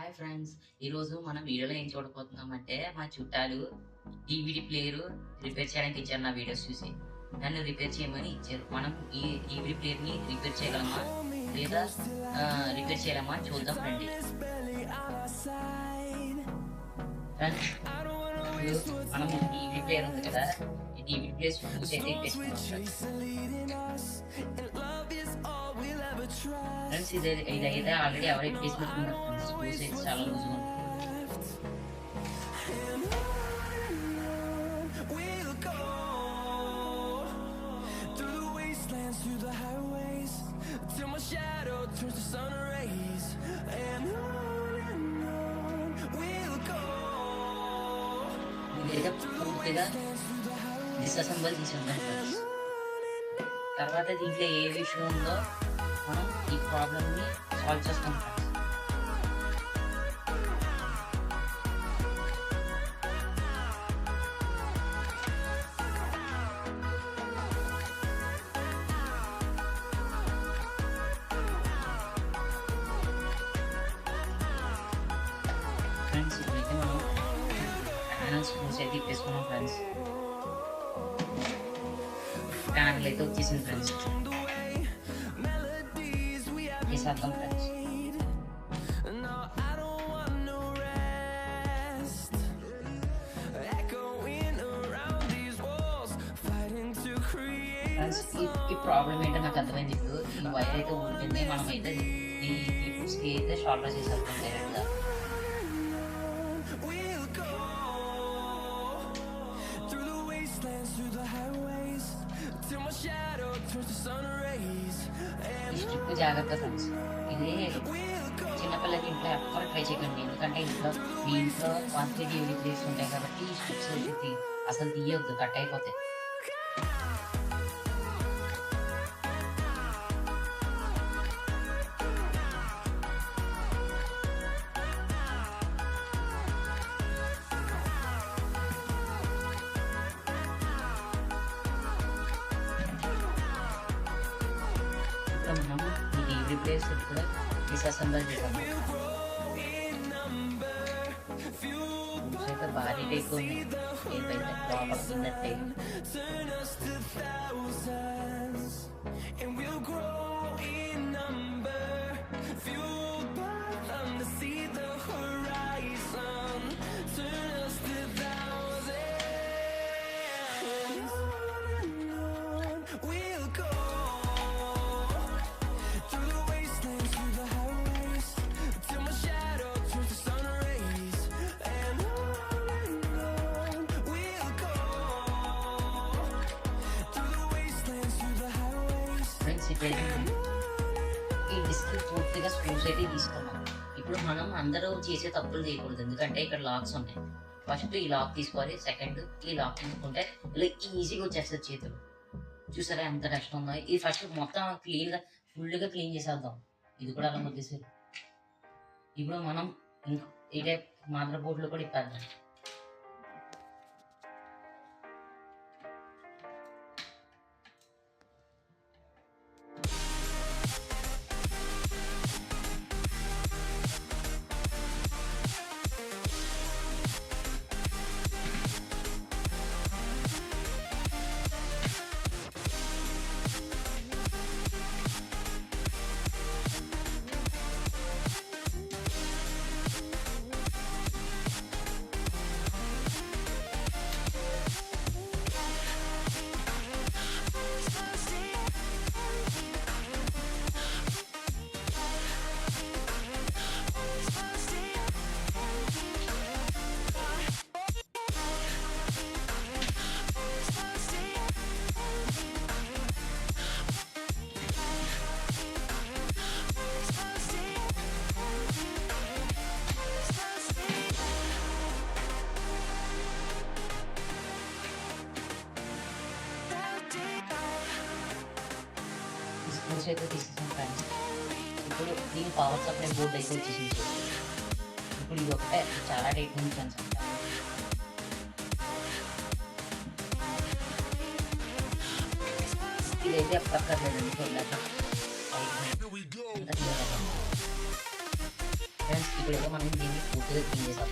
Hi friends. ఈరోజు మనం వీడియోలో ఏం చూడబోతున్నామంటే మా చుట్టాలు డీవీడీ ప్లేయర్ రిపేర్ చేయడానికి ఇచ్చారు. నా వీడియోస్ చూసి నన్ను రిపేర్ చేయమని ఇచ్చారు. మనం ఈ డీవీడీ ప్లేయర్ని రిపేర్ చేయగలమా లేదా రిపేర్ చేయలేమా అని చూద్దాం రండి. ఫ్రెండ్స్, ఇప్పుడు మనం డీవీడీ ప్లేయర్ ఉంది కదా, ఈ డీవీడీ ప్లేయర్ ఫ్యూజ్ అయితే ఫ్రెండ్స్ ఇదైతే ఆల్రెడీ ఎవరైతే రిప్లేస్మెంట్ ఫ్యూజ్ అయితే చాలా లూజ్గా ఉంది. ఇదైతే పూర్తిగా డిస్అసెంబుల్ తీసుకుంటాం ఫ్రెండ్స్. తర్వాత దీంట్లో ఏ విషయం ఉందో మనం ఈ ప్రాబ్లమ్ని సాల్వ్ చేస్తాం ఫ్రెండ్స్. ఫ్రెండ్స్ ఇప్పుడైతే మనం ప్యానల్ స్క్రూస్ అయితే ఇప్పేసుకున్నాం ఫ్రెండ్స్. ప్యానల్ అయితే వచ్చేసింది ఫ్రెండ్స్. వేసేద్దాం ఫ్రెండ్స్. ఫ్రెండ్స్ ఈ ప్రాబ్లం ఏంటో నాకు అర్థమైంది. ఇప్పుడు ఈ వైర్ అయితే ఉంటుంది, మనం అయితే ఈ క్లిప్స్కి అయితే షార్ట్ చేసేద్దాం డైరెక్ట్గా. ఈ స్ట్రిప్ జాగ్రత్త ఫ్రెండ్స్. ఇది చిన్నపిల్లలకి ఇంట్లో ఎక్కడ ట్రై చేయకండి, ఎందుకంటే మీ ఇంట్లో 1 kg ప్లేస్ ఉంటాయి కాబట్టి ఈ స్ట్రిప్స్ అసలు తీయొద్దు, కట్ అయిపోతాయి. మనం ఈ రీప్లేస్ కూడా డిస్అసెంబుల్ చేద్దాము. అయితే భారీ టేక్ ఉంది, ఏదైతే లోపల కిందట్టే. ఫ్రెండ్స్ ఇప్పుడైతే ఈ డిస్క్ పూర్తిగా స్క్రూస్ అయితే తీసుకున్నాం. ఇప్పుడు మనం అందరూ చేసే తప్పులు చేయకూడదు, ఎందుకంటే ఇక్కడ లాక్స్ ఉన్నాయి. ఫస్ట్ ఈ లాక్ తీసుకోవాలి, సెకండ్ ఈ లాక్ తీసుకుంటే ఇలా ఈజీగా వచ్చేస్తుంది చేతులు. చూసారా ఎంత డస్ట్ ఉందో. ఇది ఫస్ట్ మొత్తం ఫుల్గా క్లీన్ చేసేద్దాం. ఇది కూడా అలా వచ్చేసారు. ఇప్పుడు మనం ఈ టైప్ మదర్ బోర్డులో కూడా ఇప్పేద్దాం. స్క్రూస్ అయితే తీసేసాం ఫ్రెండ్స్. ఇప్పుడు దీని పవర్ సప్లై బోర్డు అయితే వచ్చేసింది. ఇప్పుడు ఇది ఒకటే చాలా టైట్ ఉంది ఫ్రెండ్స్. ఇదైతే పక్కర్లేదండి, చూడలేక ఫ్రెండ్స్ ఇప్పుడైతే మనం దీన్ని పూర్తిగా క్లీన్ చేసాం.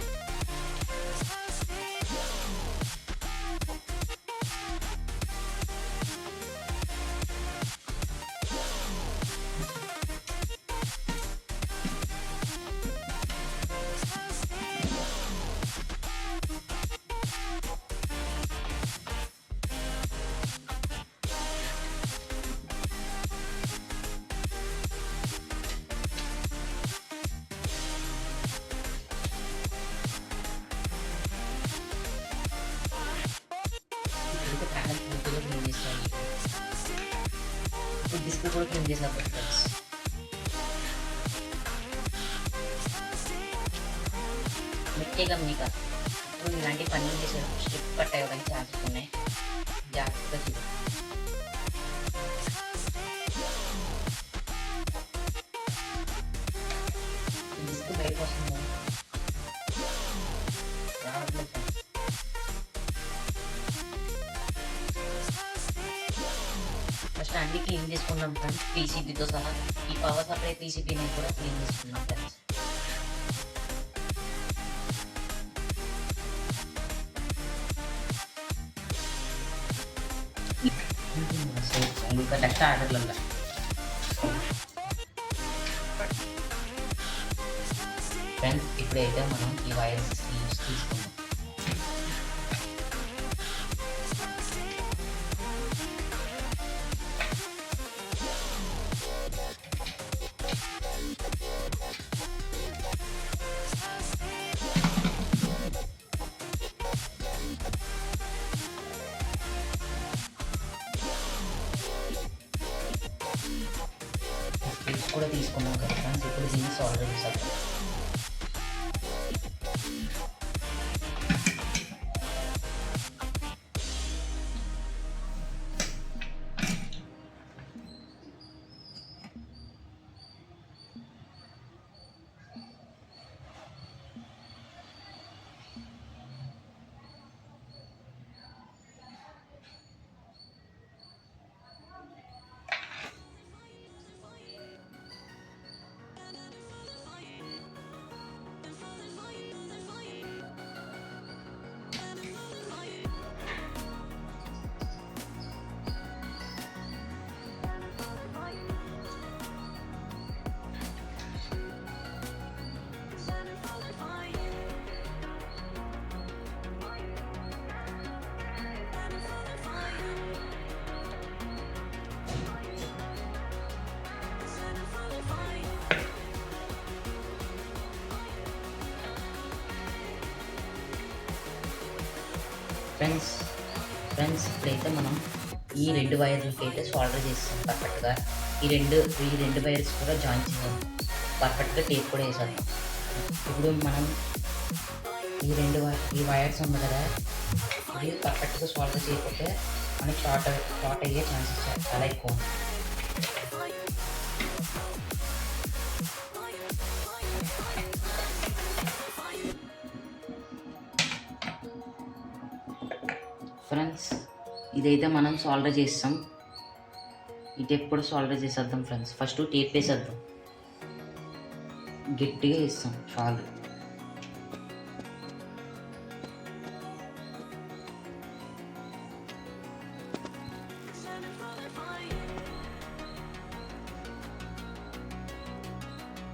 ఇప్పుడైతే ప్యానల్ పూర్తిగా క్లీన్ చేస్తాం. ఇప్పుడు డిస్ప్లే కూడా క్లీన్ చేసాం ఫ్రెండ్స్. మిట్టే గమనిక, ఇప్పుడు ఇలాంటి పనులు చేసేటప్పుడు స్ట్రిప్ కట్ అవ్వడానికి ఛాన్సెస్ ఉన్నాయి. జాగ్రత్తగా చూడండి. డిస్క్ బయటకు వస్తుంది. రావట్లేదు ఫ్రెండ్స్. ఫస్ట్ అన్ని క్లీన్ చేసుకున్నాం ఫ్రెండ్స్, పీసీబీతో సహా. ఈ పవర్ సప్లై పీసీబీని కూడా క్లీన్ చేసుకున్నాం ఫ్రెండ్స్. ఇంకా నెక్స్ట్ ఆర్డర్లలో ఫ్రెండ్స్ ఇప్పుడైతే మనం ఈ వైర్ స్లీవ్స్ తీసుకుందాం. స్లీవ్స్ కూడా తీసుకున్నాం కదా ఫ్రెండ్స్, ఇప్పుడు దీన్ని సాల్వ్ చేసాం. ఫ్రెండ్స్ ఇప్పుడైతే మనం ఈ 2 వైర్లకి అయితే సోల్డర్ చేస్తాం పర్ఫెక్ట్గా. ఈ రెండు వైర్స్ కూడా జాయిన్ చేసాం పర్ఫెక్ట్గా. టేప్ కూడా వేసాం. ఇప్పుడు మనం ఈ వైర్స్ ఉంది కదా, ఇది పర్ఫెక్ట్గా సోల్డర్ చేయకపోతే మనకి షార్ట్ అయ్యే ఛాన్సెస్ చాలా ఎక్కువ ఉంది. ఫ్రెండ్స్ ఇదైతే మనం సాల్డర్ చేస్తాం. ఈ టేప్ కూడా సాల్డర్ చేసేద్దాం ఫ్రెండ్స్. ఫస్ట్ టేప్ వేసేద్దాం, గట్టిగా వేస్తాం సాల్డర్.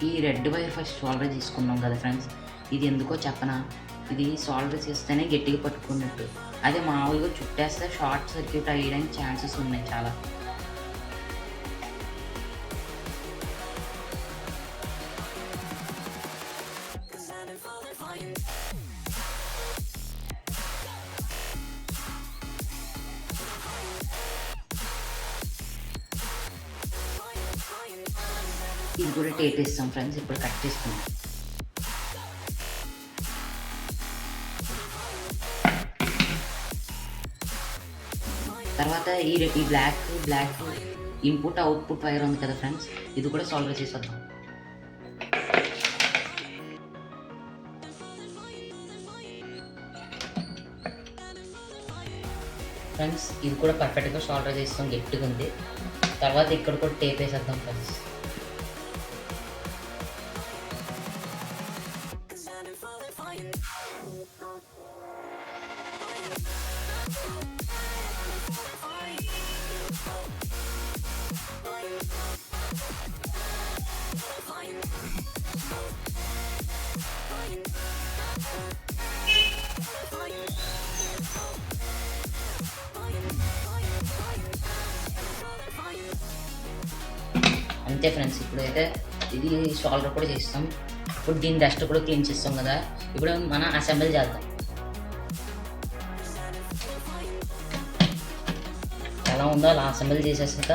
ఈ రెడ్ వైర్ ఫస్ట్ సాల్డర్ తీసుకున్నాం కదా ఫ్రెండ్స్, ఇది ఎందుకో చెప్పనా, ఇది సాల్డర్ చేస్తేనే గట్టిగా పట్టుకున్నట్టు. అదే మామూలుగా చుట్టేస్తే షార్ట్ సర్క్యూట్ అయ్యడానికి ఛాన్సెస్ ఉన్నాయి చాలా. ఇది కూడా టేప్ వేస్తాం ఫ్రెండ్స్. ఇప్పుడు కట్ చేసుకుందాం. తర్వాత ఈ బ్లాక్ ఇన్పుట్ అవుట్పుట్ వైర్ ఉంది కదా ఫ్రెండ్స్, ఇది కూడా సాల్వ్ చేసేద్దాం. ఫ్రెండ్స్ ఇది కూడా పర్ఫెక్ట్గా సాల్వ్ చేస్తాం, గట్టిగా ఉంది. తర్వాత ఇక్కడ కూడా టేప్ వేసేద్దాం ఫ్రెండ్స్. అంతే ఫ్రెండ్స్. ఇప్పుడైతే ఇది షోల్డర్ కూడా చేస్తాం. ఇప్పుడు దీని డస్ట్ కూడా క్లీన్ చేస్తాం కదా. ఇప్పుడు మనం అసెంబుల్ చేద్దాం. ఎలా ఉందో అలా అసెంబుల్ చేసేసాక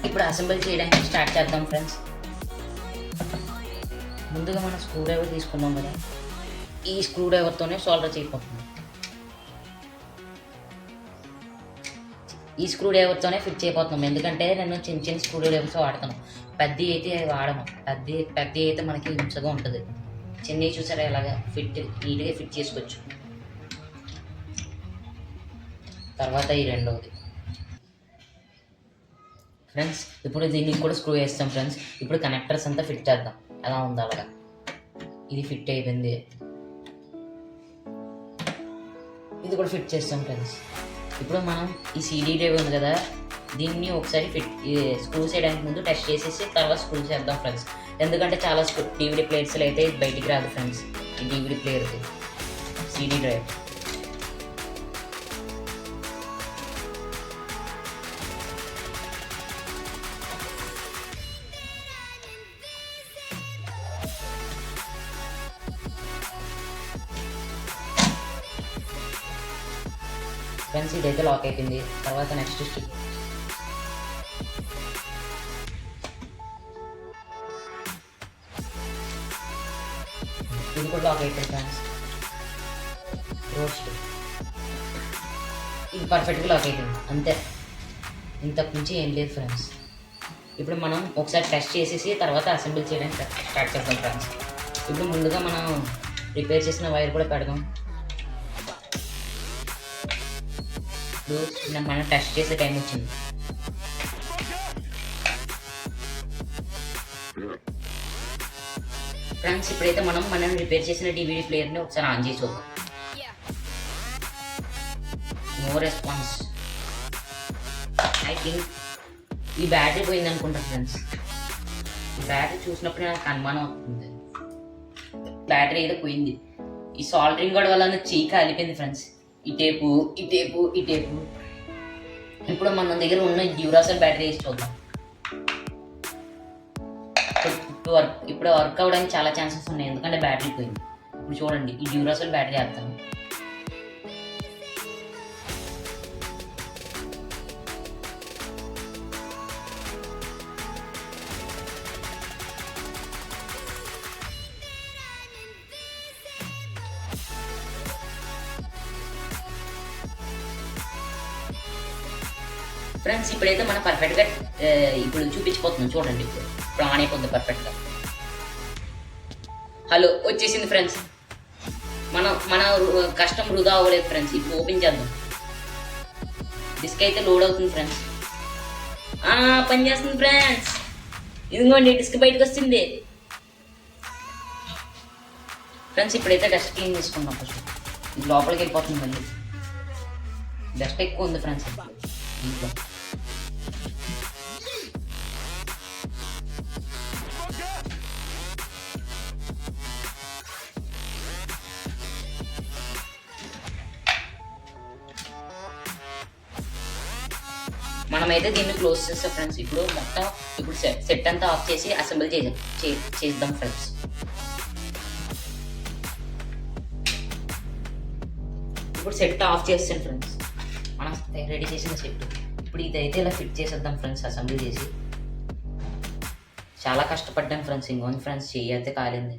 ఇప్పుడు అసెంబుల్ చేయడానికి స్టార్ట్ చేద్దాం ఫ్రెండ్స్. ముందుగా మనం స్క్రూ డ్రైవర్ తీసుకున్నాం కదా, ఈ స్క్రూ డ్రైవర్తోనే షోల్డర్ చేయకపోతుంది. ఈ స్క్రూ డ్రైవర్తోనే ఫిట్ చేయబోతున్నాం, ఎందుకంటే నేను చిన్న చిన్న స్క్రూ డ్రైవర్స్ వాడతాను. పెద్ద అయితే వాడము. పెద్ద అయితే మనకి హింసగా ఉంటుంది. చిన్నవి చూసారా ఎలాగా నీట్గా ఫిట్ చేసుకోవచ్చు. తర్వాత ఈ రెండవది ఫ్రెండ్స్. ఇప్పుడు దీనికి కూడా స్క్రూ వేస్తాం ఫ్రెండ్స్. ఇప్పుడు కనెక్టర్స్ అంతా ఫిట్ చేద్దాం. ఎలా ఉందో అలాగా. ఇది ఫిట్ అయిపోయింది. ఇది కూడా ఫిట్ చేస్తాం ఫ్రెండ్స్. ఇప్పుడు మనం ఈ సీడీ డ్రైవ్ ఉంది కదా, దీన్ని ఒకసారి స్క్రూ చేయడానికి ముందు టెస్ట్ చేసేసి తర్వాత స్క్రూ చేద్దాం ఫ్రెండ్స్. ఎందుకంటే చాలా DVD ప్లేయర్స్లో అయితే ఇది బయటికి రాదు ఫ్రెండ్స్. ఈ DVD ప్లేయర్ది సీడీ డ్రైవ్. ఫ్రెండ్స్ ఇదైతే లాక్ అయిపోయింది. తర్వాత నెక్స్ట్ స్టిక్. ఇది కూడా లాక్ అయిపోయింది ఫ్రెండ్స్. రోస్ట్ ఇది పర్ఫెక్ట్గా లాక్ అయిపోయింది. అంతే, ఇంతకు మించి ఏం లేదు ఫ్రెండ్స్. ఇప్పుడు మనం ఒకసారి టెస్ట్ చేసేసి తర్వాత అసెంబుల్ చేయడానికి స్టార్ట్ చేద్దాం ఫ్రెండ్స్. ఇప్పుడు ముందుగా మనం రిపేర్ చేసిన వైర్ కూడా పెడదాం. ఇప్పుడు మనం టెస్ట్ చేసే టైం వచ్చింది. ఫ్రెండ్స్ ఇప్పుడైతే మనం రిపేర్ చేసిన DVD ప్లేయర్ని ఒకసారి ఆన్ చేసి చూద్దాం. No response. ఐ థింక్ ఈ బ్యాటరీ పోయింది అనుకుంటా ఫ్రెండ్స్. ఈ బ్యాటరీ చూసినప్పుడు నాకు అనుమానం అవుతుంది. బ్యాటరీ ఏదో పోయింది. ఈ సాల్డరింగ్ కూడా వల్ల చీక కాలిపోయింది ఫ్రెండ్స్. ఈ టేపు. ఇప్పుడు మన దగ్గర ఉన్న డ్యూరాసెల్ బ్యాటరీ వేసి చూద్దాం. ఇప్పుడు వర్క్ అవ్వడానికి చాలా ఛాన్సెస్ ఉన్నాయి, ఎందుకంటే బ్యాటరీ పోయింది. ఇప్పుడు చూడండి, ఈ డ్యూరాసెల్ బ్యాటరీ వేస్తాను. ఫ్రెండ్స్ ఇప్పుడైతే మనం పర్ఫెక్ట్గా ఇప్పుడు చూపించిపోతున్నాం. చూడండి, ఇప్పుడు ఆన్ అయిపోతుంది పర్ఫెక్ట్గా. హలో వచ్చేసింది ఫ్రెండ్స్. మన కష్టం వృధా అవ్వలేదు ఫ్రెండ్స్. ఇప్పుడు ఓపెన్ చేద్దాం. డిస్క్ అయితే లోడ్ అవుతుంది ఫ్రెండ్స్. పని చేస్తుంది ఫ్రెండ్స్. ఇదిగోండి డిస్క్ బయటకు వస్తుంది ఫ్రెండ్స్. ఇప్పుడైతే డస్ట్ క్లీన్ చేసుకున్నాం. ఫస్ట్ ఇది లోపలికి వెళ్ళిపోతుంది. మళ్ళీ డస్ట్ ఎక్కువ ఉంది ఫ్రెండ్స్ ఇంట్లో. మనమైతే దీన్ని క్లోజ్ చేస్తాం ఫ్రెండ్స్. ఇప్పుడు మొత్తం సెట్ అంతా ఆఫ్ చేసి అసెంబుల్ చేద్దాం ఫ్రెండ్స్. ఇప్పుడు సెట్ ఆఫ్ చేస్తాను ఫ్రెండ్స్. మనం రెడీ చేసిన సెట్. ఇప్పుడు ఇదైతే ఇలా ఫిట్ చేసేద్దాం ఫ్రెండ్స్, అసెంబ్లీ చేసి. చాలా కష్టపడ్డాను ఫ్రెండ్స్. ఇంకోండి ఫ్రెండ్స్, చెయ్యి అయితే కాలింది.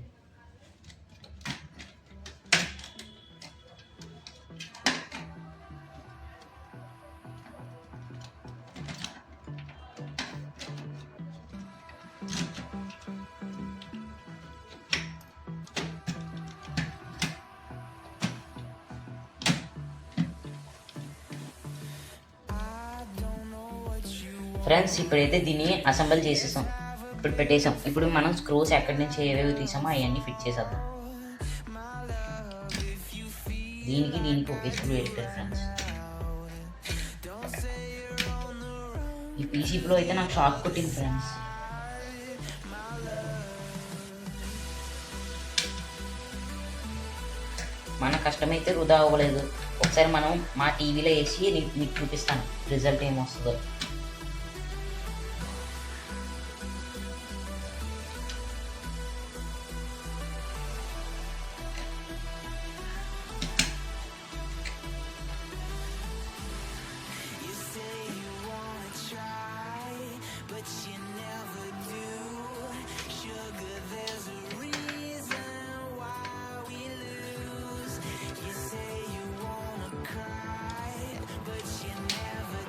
ఫ్రెండ్స్ ఇప్పుడైతే దీన్ని అసెంబుల్ చేసేసాం. ఇప్పుడు పెట్టేసాం. ఇప్పుడు మనం స్క్రూస్ ఎక్కడి నుంచి ఏవేవి తీసామో అవన్నీ ఫిట్ చేసేద్దాం. దీనికి దీనికి ఒకే స్క్రూ పెట్టారు ఫ్రెండ్స్. ఈ పీసీపీలో అయితే నాకు షాక్ కొట్టింది ఫ్రెండ్స్. మన కష్టమైతే వృధా అవ్వలేదు. ఒకసారి మనం మా టీవీలో వేసి మీకు చూపిస్తాను రిజల్ట్ ఏమొస్తుందో.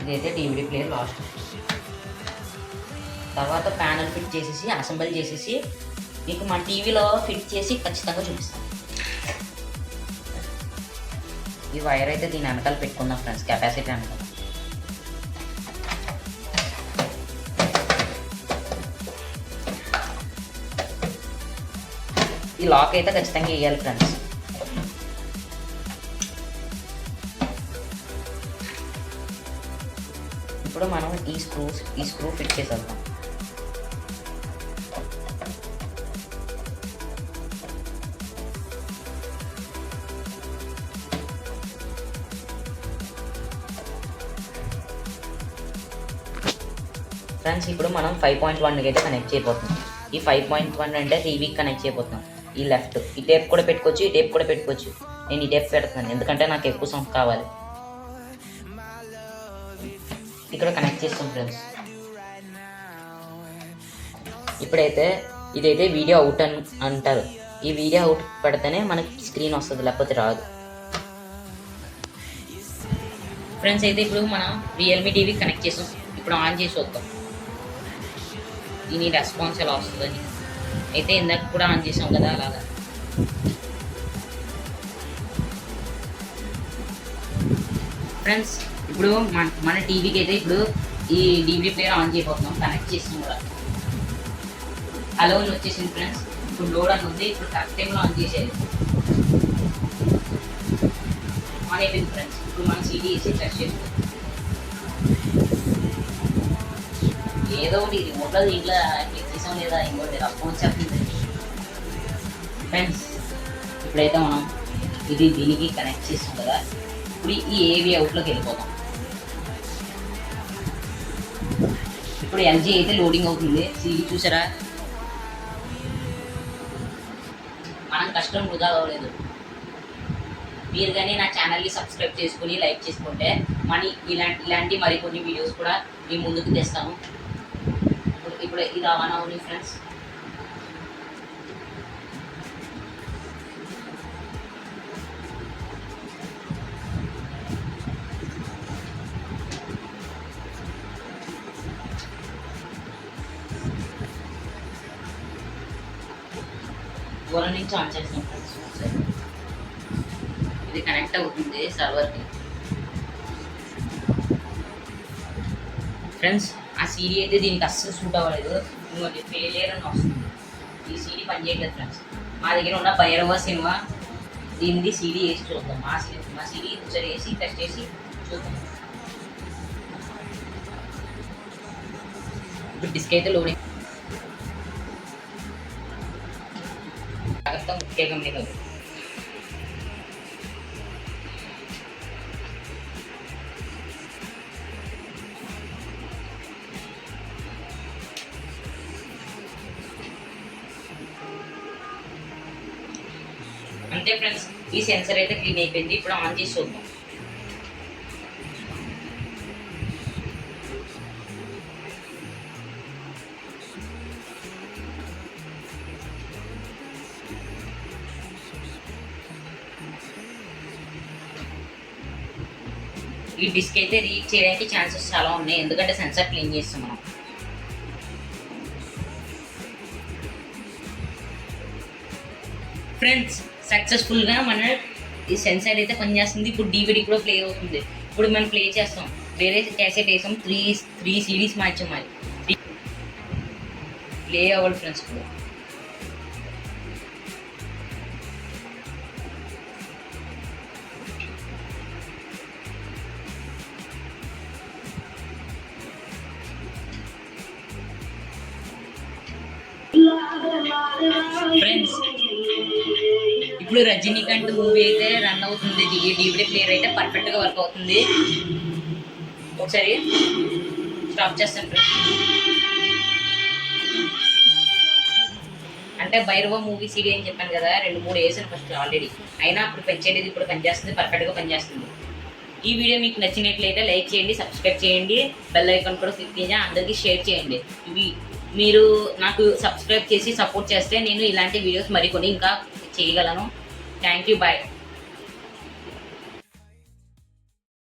ఇదైతే DVD ప్లేయర్ లాస్ట్. తర్వాత ప్యానల్ ఫిట్ చేసేసి అసెంబుల్ చేసేసి మీకు మన టీవీలో ఫిట్ చేసి ఖచ్చితంగా చూపిస్తాను. ఈ వైర్ అయితే దీని వెనకాల పెట్టుకుందాం ఫ్రెండ్స్, కెపాసిటీ వెనకాల. ఈ లాక్ అయితే ఖచ్చితంగా వేయాలి ఫ్రెండ్స్. ఇప్పుడు మనం ఈ స్క్రూ ఫిట్ చేసేద్దాం. ఫ్రెండ్స్ ఇప్పుడు మనం 5.1కి అయితే కనెక్ట్ చేయబోతున్నాం. ఈ 5.1 అంటే టీవీకి కనెక్ట్ చేయబోతున్నాం. ఈ లెఫ్ట్ ఈ టేప్ కూడా పెట్టుకోవచ్చు, ఈ టేప్ కూడా పెట్టుకోవచ్చు. నేను ఈ టేప్ పెడుతున్నాను ఎందుకంటే నాకు ఎక్కువ సౌండ్ కావాలి. ఇక్కడ కనెక్ట్ చేస్తాం ఫ్రెండ్స్. ఇప్పుడైతే ఇదైతే వీడియో అవుట్ అంటారు. ఈ వీడియో అవుట్ పెడితేనే మనకి స్క్రీన్ వస్తుంది, లేకపోతే రాదు ఫ్రెండ్స్. అయితే ఇప్పుడు మనం రియల్మీ టీవీ కనెక్ట్ చేసాం. ఇప్పుడు ఆన్ చేసి వద్దాం దీని రెస్పాన్స్ ఎలా వస్తుందని. అయితే ఇందాక కూడా ఆన్ చేసాం కదా అలాగా. ఫ్రెండ్స్ ఇప్పుడు మన టీవీకి అయితే ఇప్పుడు ఈ DVD ప్లేయర్ ఆన్ చేయబోతున్నాం. కనెక్ట్ చేసాం కూడా. హలో అని వచ్చేసింది ఫ్రెండ్స్. ఇప్పుడు లోడ్ అని ఉంది. ఇప్పుడు కరెక్ట్ టైంలో ఆన్ చేసేది ఆన్ అయిపోయింది ఫ్రెండ్స్. ఇప్పుడు మనం CD వేసి టెస్ట్ చేసుకోవాలి. ఏదో ఒకటి రిమోట్లో దీంట్లో క్లిక్ చేసాం లేదా ఇంకోటి రెస్పాన్స్ చెప్తుంది ఫ్రెండ్స్. ఇప్పుడైతే మనం ఇది దీనికి కనెక్ట్ చేసాం కదా. ఇప్పుడు ఈ ఏవి అవుట్లోకి వెళ్ళిపోతాం. ఇప్పుడు LG అయితే లోడింగ్ అవుతుంది. CD చూసారా, మనం కష్టం వృధా అవ్వలేదు. మీరు కానీ నా ఛానల్ని సబ్స్క్రైబ్ చేసుకుని లైక్ చేసుకుంటే ఇలాంటి మరికొన్ని వీడియోస్ కూడా మీ ముందుకు తెస్తాను. ఇప్పుడు ఇది ఆన్ అవుతుంది ఫ్రెండ్స్. దూరం నుంచి ఆన్ చేస్తాం ఫ్రెండ్స్. ఇది కనెక్ట్ అవుతుంది సర్వర్కి ఫ్రెండ్స్. ఆ CD అయితే దీనికి అస్సలు సూట్ అవ్వలేదు. ఇంకోటి ఫెయిలియర్ అని వస్తుంది. ఈ CD పనిచేయట్లేదు ఫ్రెండ్స్. మా దగ్గర ఉన్న భైరవ సినిమా దీనిది CD వేసి చూద్దాం. మా CD ఒకసారి వేసి టెస్ట్ చేసి చూద్దాం. ఇప్పుడు డిస్క్ అయితే లోడింగ్ ముఖ్య కంపెనీలో అంతే ఫ్రెండ్స్. ఈ సెన్సర్ అయితే క్లీన్ అయిపోయింది. ఇప్పుడు ఆన్ చేసి చూద్దాం. ఈ డిస్క్ అయితే రీచ్ చేయడానికి ఛాన్సెస్ చాలా ఉన్నాయి, ఎందుకంటే సెన్సార్ క్లీన్ చేస్తాం మనం. ఫ్రెండ్స్ సక్సెస్ఫుల్గా మన ఈ సెన్సార్ అయితే పనిచేస్తుంది. ఇప్పుడు DVD కూడా ప్లే అవుతుంది. ఇప్పుడు మనం ప్లే చేస్తాం. వేరే క్యాసెట్ వేసాం. Three CDs మార్చాం. మరి ప్లే అవ్వాలి ఫ్రెండ్స్. ఇప్పుడు ఫ్రెండ్స్, ఇప్పుడు రజనీకాంత్ మూవీ అయితే రన్ అవుతుంది, డివిడి ప్లేయర్ అయితే పర్ఫెక్ట్గా వర్క్ అవుతుంది. ఒకసారి స్టాప్ చేస్తాను ఫ్రెండ్స్. అంటే భైరవ మూవీ సీడీ అని చెప్పాను కదా, 2-3 వేసాను ఫస్ట్ ఆల్రెడీ. అయినా అప్పుడు పనిచేయలేదు, ఇప్పుడు పనిచేస్తుంది, పర్ఫెక్ట్గా పనిచేస్తుంది. ఈ వీడియో మీకు నచ్చినట్లయితే లైక్ చేయండి, సబ్స్క్రైబ్ చేయండి, బెల్ ఐకాన్ కూడా క్లిక్ చేయండి, అందరికీ షేర్ చేయండి. ఇవి మీరు నాకు సబ్స్క్రైబ్ చేసి సపోర్ట్ చేస్తే నేను ఇలాంటి వీడియోస్ మరికొని ఇంకా చేయగలను. Thank you, bye.